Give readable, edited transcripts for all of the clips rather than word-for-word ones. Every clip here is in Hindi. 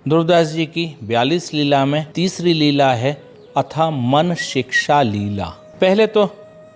ध्रुवदास जी की 42 लीला में तीसरी लीला है अथा मन शिक्षा लीला। पहले तो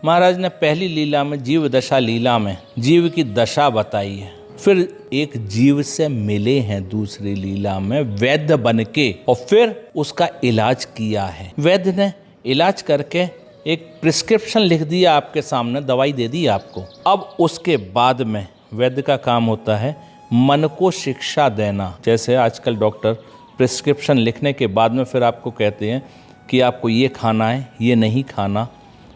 महाराज ने पहली लीला में जीव दशा लीला में जीव की दशा बताई है, फिर एक जीव से मिले हैं दूसरी लीला में वैद्य बन के और फिर उसका इलाज किया है। वैद्य ने इलाज करके एक प्रिस्क्रिप्शन लिख दिया आपके सामने, दवाई दे दी आपको। अब उसके बाद में वैद्य का काम होता है मन को शिक्षा देना। जैसे आजकल डॉक्टर प्रिस्क्रिप्शन लिखने के बाद में फिर आपको कहते हैं कि आपको ये खाना है, ये नहीं खाना,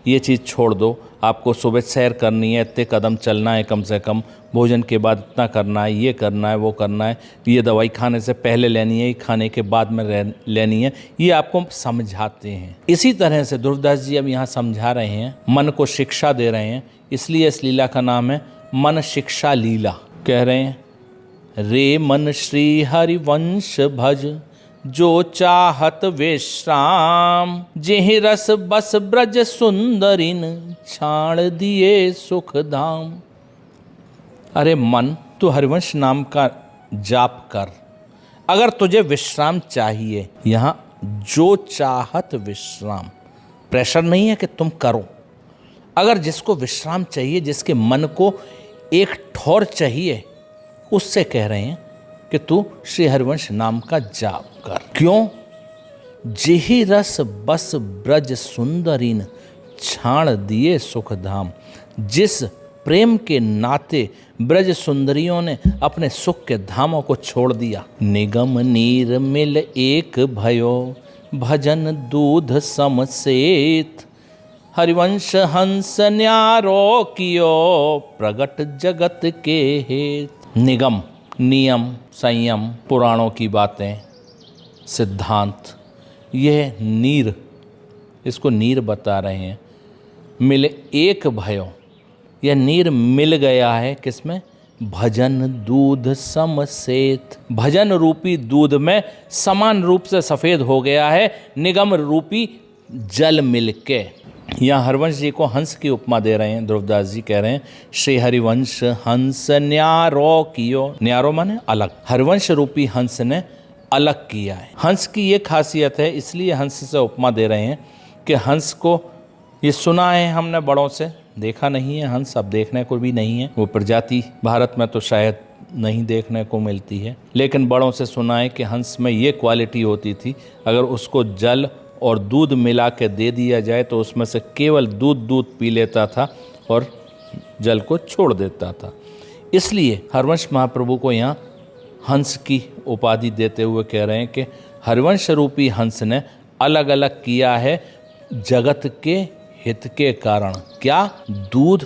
ये चीज़ छोड़ दो, आपको सुबह सैर करनी है, इतने कदम चलना है कम से कम, भोजन के बाद इतना करना है, ये करना है, वो करना है, ये दवाई खाने से पहले लेनी है, खाने के बाद में लेनी है, ये आपको समझाते हैं। इसी तरह से ध्रुवदास जी अब यहाँ समझा रहे हैं, मन को शिक्षा दे रहे हैं, इसलिए इस लीला का नाम है मन शिक्षा लीला। कह रहे हैं रे मन श्री हरिवंश भज जो चाहत विश्राम, जिह रस बस ब्रज सुंदरिन छाड़ दिए सुख धाम। अरे मन, तू हरिवंश नाम का जाप कर, अगर तुझे विश्राम चाहिए। यहाँ जो चाहत विश्राम, प्रेशर नहीं है कि तुम करो। अगर जिसको विश्राम चाहिए, जिसके मन को एक ठौर चाहिए, उससे कह रहे हैं कि तू श्री हरिवंश नाम का जाप कर। क्यों? जिहि रस बस ब्रज सुंदरीन छाड़ दिए सुख धाम। जिस प्रेम के नाते ब्रज सुंदरियों ने अपने सुख के धामों को छोड़ दिया। निगम नीर मिल एक भयो, भजन दूध समसेत। हरिवंश हंस न्यारो कियो, प्रगट जगत के हेत। निगम, नियम, संयम, पुराणों की बातें, सिद्धांत, यह नीर, इसको नीर बता रहे हैं। मिले एक भयो, यह नीर मिल गया है किसमें? भजन दूध समसेत। भजन रूपी दूध में समान रूप से सफ़ेद हो गया है निगम रूपी जल मिलके। यहाँ हरिवंश जी को हंस की उपमा दे रहे हैं ध्रुवदास जी। कह रहे हैं श्री हरिवंश हंस न्यारो कियो। न्यारो माने अलग। हरिवंश रूपी हंस ने अलग किया है। हंस की ये खासियत है, इसलिए हंस से उपमा दे रहे हैं कि हंस को ये सुना है हमने बड़ों से, देखा नहीं है हंस, अब देखने को भी नहीं है। वो प्रजाति भारत में तो शायद नहीं देखने को मिलती है, लेकिन बड़ों से सुना है कि हंस में ये क्वालिटी होती थी, अगर उसको जल और दूध मिला के दे दिया जाए तो उसमें से केवल दूध पी लेता था और जल को छोड़ देता था। इसलिए हरिवंश महाप्रभु को यहाँ हंस की उपाधि देते हुए कह रहे हैं कि हरिवंश रूपी हंस ने अलग अलग किया है जगत के हित के कारण। क्या? दूध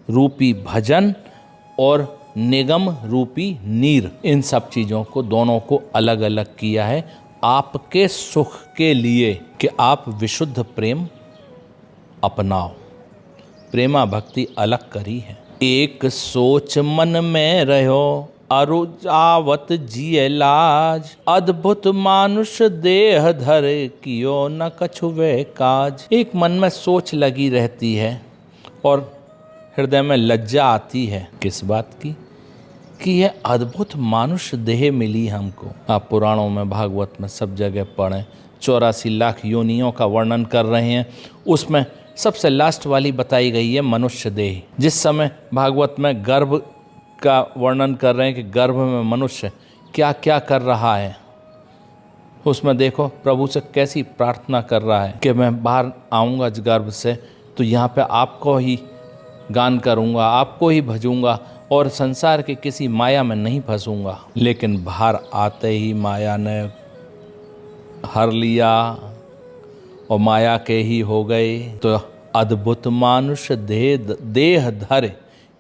रूपी भजन और निगम रूपी नीर, इन सब चीज़ों को, दोनों को अलग अलग किया है आपके सुख के लिए, कि आप विशुद्ध प्रेम अपनाओ। प्रेमा भक्ति अलग करी है। एक सोच मन में रहो, अरुजावत जिय लाज। अद्भुत मानुष देह धर, कियो न कछुवे काज। एक मन में सोच लगी रहती है और हृदय में लज्जा आती है। किस बात की? कि यह अद्भुत मानुष देह मिली हमको। आप पुराणों में, भागवत में सब जगह पढ़ें, 84 लाख योनियों का वर्णन कर रहे हैं। उसमें सबसे लास्ट वाली बताई गई है मनुष्य देह। जिस समय भागवत में गर्भ का वर्णन कर रहे हैं कि गर्भ में मनुष्य क्या क्या कर रहा है, उसमें देखो प्रभु से कैसी प्रार्थना कर रहा है कि मैं बाहर आऊँगा इस गर्भ से तो यहाँ पे आपको ही गान करूँगा, आपको ही भजूँगा और संसार के किसी माया में नहीं फंसूंगा। लेकिन बाहर आते ही माया ने हर लिया और माया के ही हो गए। तो अद्भुत मानुष देह धर,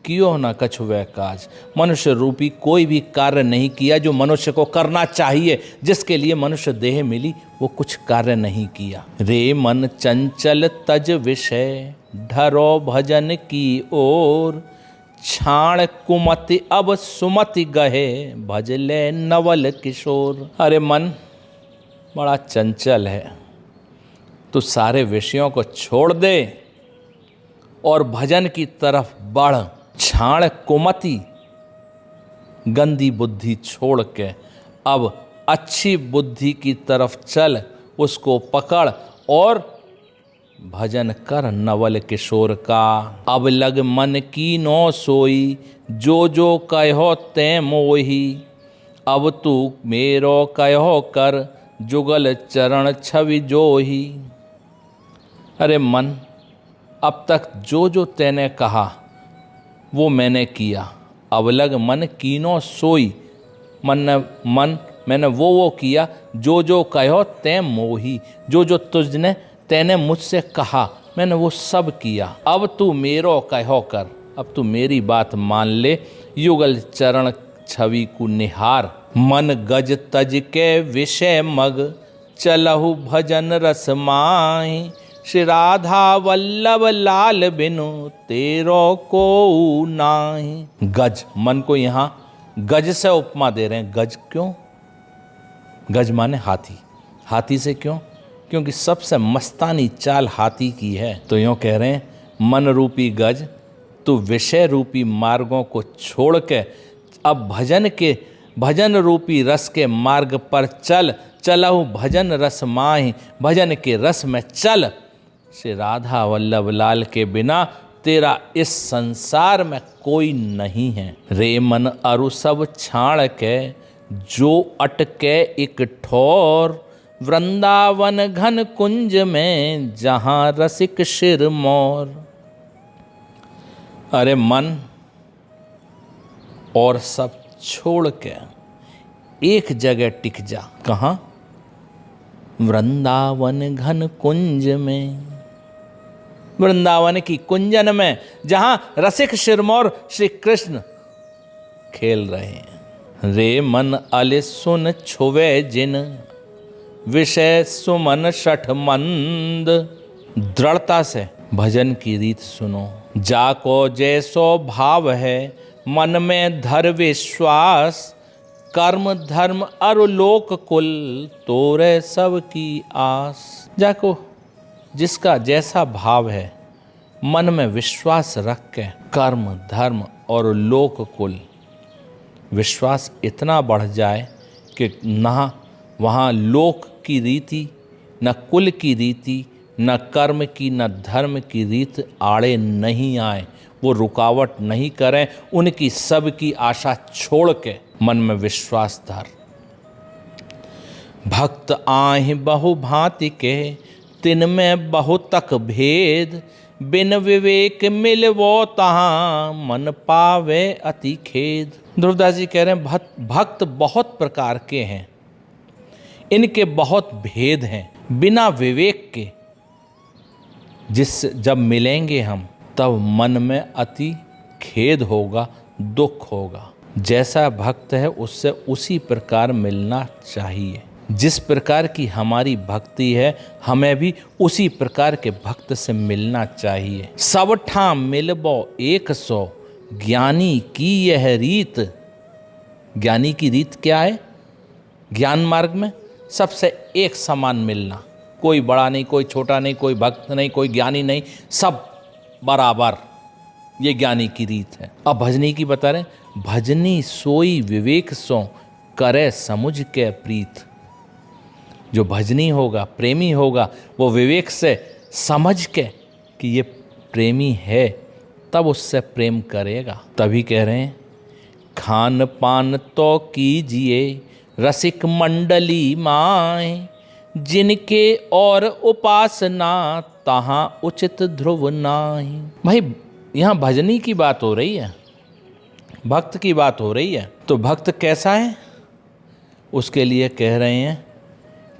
कियो न कछुवे काज। मनुष्य रूपी कोई भी कार्य नहीं किया जो मनुष्य को करना चाहिए, जिसके लिए मनुष्य देह मिली, वो कुछ कार्य नहीं किया। रे मन चंचल तज विषय, ढरो भजन की ओर। छाण कुमति अब सुमति गहे, भजले नवल किशोर। अरे मन बड़ा चंचल है, तो सारे विषयों को छोड़ दे और भजन की तरफ बढ़। छाण कुमति, गंदी बुद्धि छोड़ के अब अच्छी बुद्धि की तरफ चल, उसको पकड़ और भजन कर नवल किशोर का। अब लग मन की नो सोई, जो जो कहो ते मोही। अब तू मेरो कहो कर, जुगल चरण छवि जोही। अरे मन, अब तक जो जो तैने कहा वो मैंने किया। अब लग मन कीनो सोई, मैंने वो किया। जो जो कहो ते मोही, जो जो तैने मुझसे कहा मैंने वो सब किया। अब तू मेरो कहो कर, अब तू मेरी बात मान ले। युगल चरण छवि को निहार, मन गज तज के विषय मग, चलहु भजन रस माही। श्री राधा वल्लभ लाल बिनु, तेरो को नाही। गज, मन को यहाँ गज से उपमा दे रहे हैं। गज क्यों? गज माने हाथी। हाथी से क्यों? क्योंकि सबसे मस्तानी चाल हाथी की है। तो यूँ कह रहे हैं, मन रूपी गज, तू विषय रूपी मार्गों को छोड़ के अब भजन रूपी रस के मार्ग पर चल। चलहु भजन रस माही, भजन के रस में चल। श्री राधा वल्लभ लाल के बिना तेरा इस संसार में कोई नहीं है। रे मन अरु सब छाड़ के, जो अटके एक ठोर। वृंदावन घन कुंज में, जहाँ रसिक शिर मोर। अरे मन और सब छोड़ के एक जगह टिक जा। कहाँ? वृंदावन घन कुंज में, वृंदावन की कुंजन में, जहां रसिक शिरमौर श्री कृष्ण खेल रहे हैं। रे मन अल सुन छुवे जिन, विषय सुमन शठ मंद। दृढ़ता से भजन की रीत सुनो। जाको जैसो भाव है, मन में धर विश्वास। कर्म धर्म अरु लोक कुल, तोरे सब की आस। जाको जिसका जैसा भाव है, मन में विश्वास रख के कर्म धर्म और लोक कुल, विश्वास इतना बढ़ जाए कि ना वहाँ लोक की रीति, न कुल की रीति, न कर्म की, न धर्म की रीत आड़े नहीं आए, वो रुकावट नहीं करें। उनकी सब की आशा छोड़ के मन में विश्वास धर। भक्त आहि बहु भांति के, तिन में बहु तक भेद। बिन विवेक मिलवो तहाँ, मन पावे अति खेद। ध्रुवदास जी कह रहे हैं, भक्त बहुत प्रकार के हैं, इनके बहुत भेद हैं। बिना विवेक के जब मिलेंगे हम, तब मन में अति खेद होगा, दुख होगा। जैसा भक्त है उससे उसी प्रकार मिलना चाहिए। जिस प्रकार की हमारी भक्ति है, हमें भी उसी प्रकार के भक्त से मिलना चाहिए। सब ठाम मिलबो 100, ज्ञानी की यह रीत। ज्ञानी की रीत क्या है? ज्ञान मार्ग में सबसे एक समान मिलना। कोई बड़ा नहीं, कोई छोटा नहीं, कोई भक्त नहीं, कोई ज्ञानी नहीं, सब बराबर। ये ज्ञानी की रीत है। अब भजनी की बता रहे, भजनी सोई विवेक सो, करे समुझ के प्रीत। जो भजनी होगा, प्रेमी होगा, वो विवेक से समझ के कि ये प्रेमी है, तब उससे प्रेम करेगा। तभी कह रहे हैं, खान पान तो कीजिए रसिक मंडली माए। जिनके और उपासना, तहाँ उचित ध्रुव नाही। भाई यहाँ भजनी की बात हो रही है, भक्त की बात हो रही है। तो भक्त कैसा है, उसके लिए कह रहे हैं,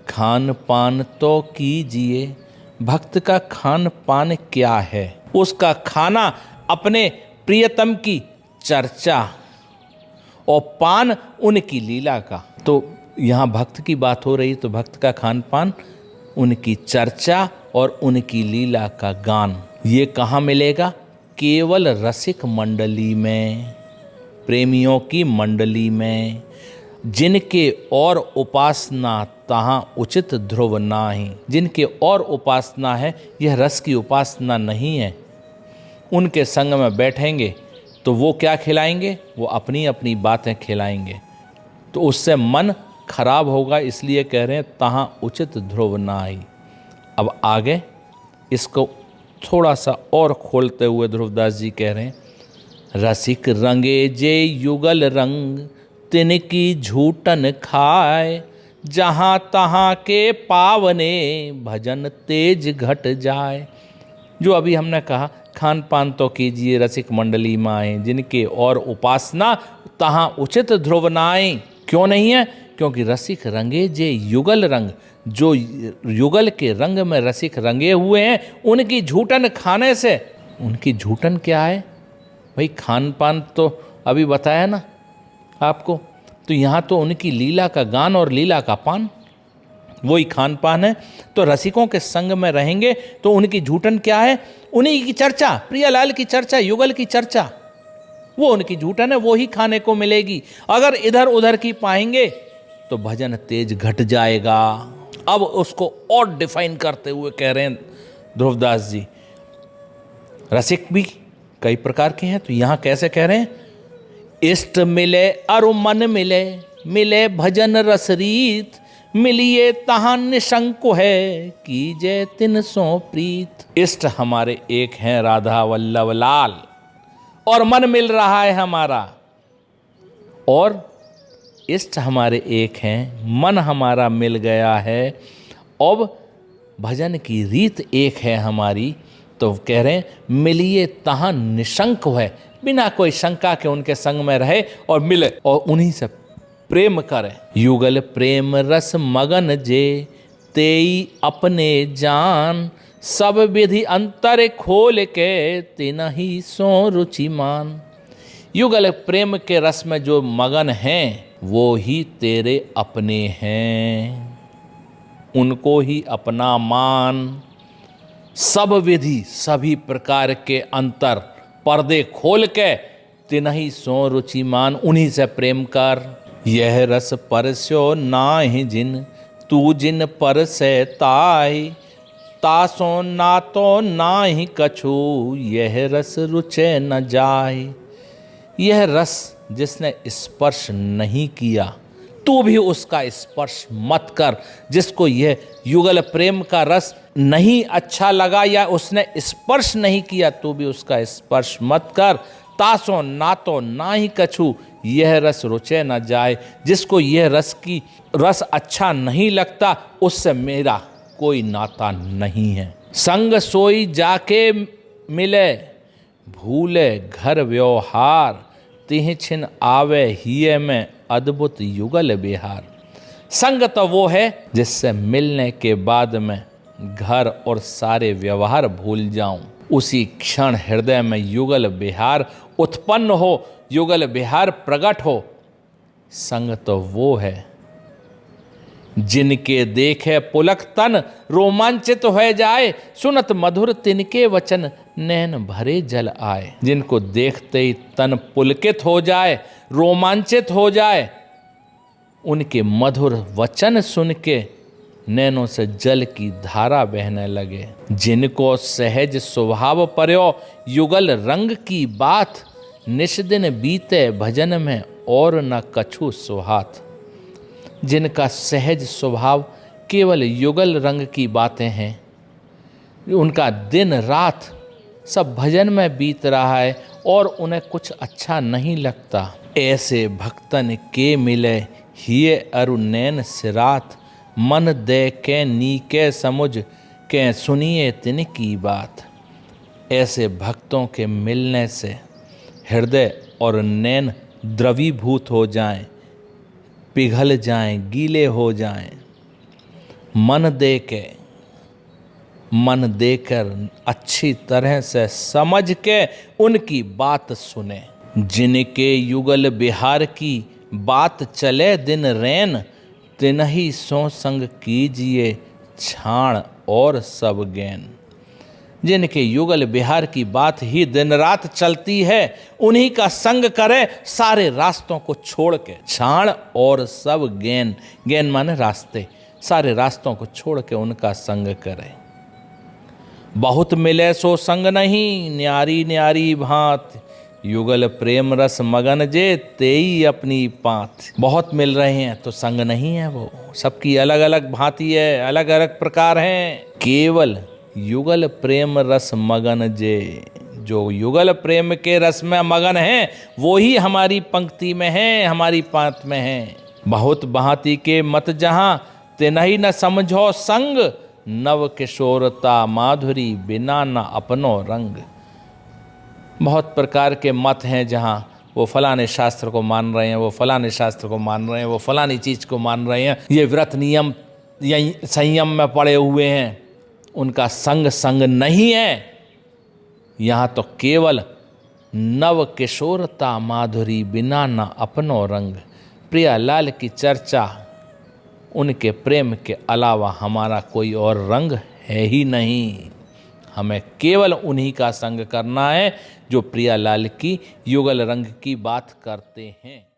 खान पान तो कीजिए। भक्त का खान पान क्या है? उसका खाना अपने प्रियतम की चर्चा और पान उनकी लीला का। तो यहाँ भक्त की बात हो रही, तो भक्त का खान पान उनकी चर्चा और उनकी लीला का गान। ये कहाँ मिलेगा? केवल रसिक मंडली में, प्रेमियों की मंडली में। जिनके और उपासना, तहाँ उचित ध्रुव नाही। जिनके और उपासना है, यह रस की उपासना नहीं है। उनके संग में बैठेंगे तो वो क्या खिलाएंगे? वो अपनी अपनी बातें खिलाएंगे, तो उससे मन खराब होगा, इसलिए कह रहे हैं तहाँ उचित ध्रुव नाई। अब आगे इसको थोड़ा सा और खोलते हुए ध्रुवदास जी कह रहे हैं, रसिक रंगे जे युगल रंग तिनकी झूठन खाए, जहाँ तहाँ के पावने भजन तेज घट जाए। जो अभी हमने कहा, खान पान तो कीजिए रसिक मंडली माए, जिनके और उपासना तहाँ उचित ध्रुव नाई। क्यों नहीं है? क्योंकि रसिक रंगे जे युगल रंग, जो युगल के रंग में रसिक रंगे हुए हैं, उनकी झूठन खाने से। उनकी झूठन क्या है भाई? खान पान तो अभी बताया ना आपको, तो यहाँ तो उनकी लीला का गान और लीला का पान, वही खान पान है। तो रसिकों के संग में रहेंगे तो उनकी झूठन क्या है? उन्हीं की चर्चा, प्रियालाल की चर्चा, युगल की चर्चा, वो उनकी झूठन है, वो ही खाने को मिलेगी। अगर इधर उधर की पाएंगे तो भजन तेज घट जाएगा। अब उसको और डिफाइन करते हुए कह रहे हैं ध्रुवदास जी, रसिक भी कई प्रकार के हैं, तो यहाँ कैसे कह रहे हैं, इष्ट मिले अरु मन मिले, मिले भजन रसरीत, मिलिए तहाँ निशंक है, कीजे तिन सो प्रीत। इष्ट हमारे एक हैं राधा वल्लभ लाल, और मन मिल रहा है हमारा, और इष्ट हमारे एक हैं, मन हमारा मिल गया है, अब भजन की रीत एक है हमारी। तो कह रहे हैं मिलिए तहाँ निशंक है, बिना कोई शंका के उनके संग में रहे और मिले और उन्हीं से प्रेम करे। युगल प्रेम रस मगन जे, तेई अपने जान, सब विधि अंतर खोल के, तिनहि सो रुचिमान। युगल प्रेम के रस में जो मगन हैं वो ही तेरे अपने हैं, उनको ही अपना मान। सब विधि, सभी प्रकार के अंतर पर्दे खोल के, तिनहि सो रुचिमान, उन्हीं से प्रेम कर। यह रस परस्यो नाहि जिन, तू जिन पर से ताई, तासो ना तो नाहि कछु, यह रस रुचे न जाय। यह रस जिसने स्पर्श नहीं किया, तू भी उसका स्पर्श मत कर। जिसको यह युगल प्रेम का रस नहीं अच्छा लगा या उसने स्पर्श नहीं किया, तू भी उसका स्पर्श मत कर। तासो ना तो ना ही कछु, यह रस रुचे न जाए। जिसको यह रस अच्छा नहीं लगता, उससे मेरा कोई नाता नहीं है। संग सोई जाके मिले, भूले घर व्यवहार, तिह छिन आवे हिये में अद्भुत युगल बिहार। संग तो वो है जिससे मिलने के बाद में घर और सारे व्यवहार भूल जाऊं, उसी क्षण हृदय में युगल बिहार उत्पन्न हो, युगल बिहार प्रकट हो। संग तो वो है जिनके देखे पुलक तन, रोमांचित हो जाए, सुनत मधुर तिनके वचन, नैन भरे जल आए। जिनको देखते ही तन पुलकित हो जाए, रोमांचित हो जाए, उनके मधुर वचन सुन के नैनों से जल की धारा बहने लगे। जिनको सहज स्वभाव पर्यो युगल रंग की बात, निश दिन बीते भजन में और न कछु सुहात। जिनका सहज स्वभाव केवल युगल रंग की बातें हैं, उनका दिन रात सब भजन में बीत रहा है और उन्हें कुछ अच्छा नहीं लगता। ऐसे भक्तन के मिले हिये अरु नैन सिरात, मन दे के नीके समुझ के सुनिए तिनकी बात। ऐसे भक्तों के मिलने से हृदय और नैन द्रवीभूत हो जाएं, पिघल जाएं, गीले हो जाएं। मन देकर अच्छी तरह से समझ के उनकी बात सुने। जिनके युगल बिहार की बात चले दिन रैन, तिनहि सो संग कीजिए छाण और सब गैन। जिनके युगल बिहार की बात ही दिन रात चलती है, उन्हीं का संग करे सारे रास्तों को छोड़ के। छाण और सब गैन, गैन माने रास्ते, सारे रास्तों को छोड़ के उनका संग करे। बहुत मिले सो संग नहीं, न्यारी न्यारी भांत, युगल प्रेम रस मगन जे तेई अपनी पात। बहुत मिल रहे हैं तो संग नहीं है वो, सबकी अलग अलग भांति है, अलग अलग प्रकार हैं। केवल युगल प्रेम रस मगन जे, जो युगल प्रेम के रस में मगन हैं वो ही हमारी पंक्ति में हैं, हमारी पात में हैं। बहुत भांति के मत जहां ते नहीं न समझो संग, नव किशोरता माधुरी बिना न अपनो रंग। बहुत प्रकार के मत हैं जहाँ वो फलाने शास्त्र को मान रहे हैं, वो फलाने शास्त्र को मान रहे हैं, वो फलानी चीज़ को मान रहे हैं, ये व्रत नियम यही संयम में पड़े हुए हैं, उनका संग संग नहीं है। यहाँ तो केवल नव किशोरता माधुरी बिना न अपनो रंग। प्रियालाल की चर्चा, उनके प्रेम के अलावा हमारा कोई और रंग है ही नहीं। हमें केवल उन्हीं का संग करना है जो प्रियालाल की युगल रंग की बात करते हैं।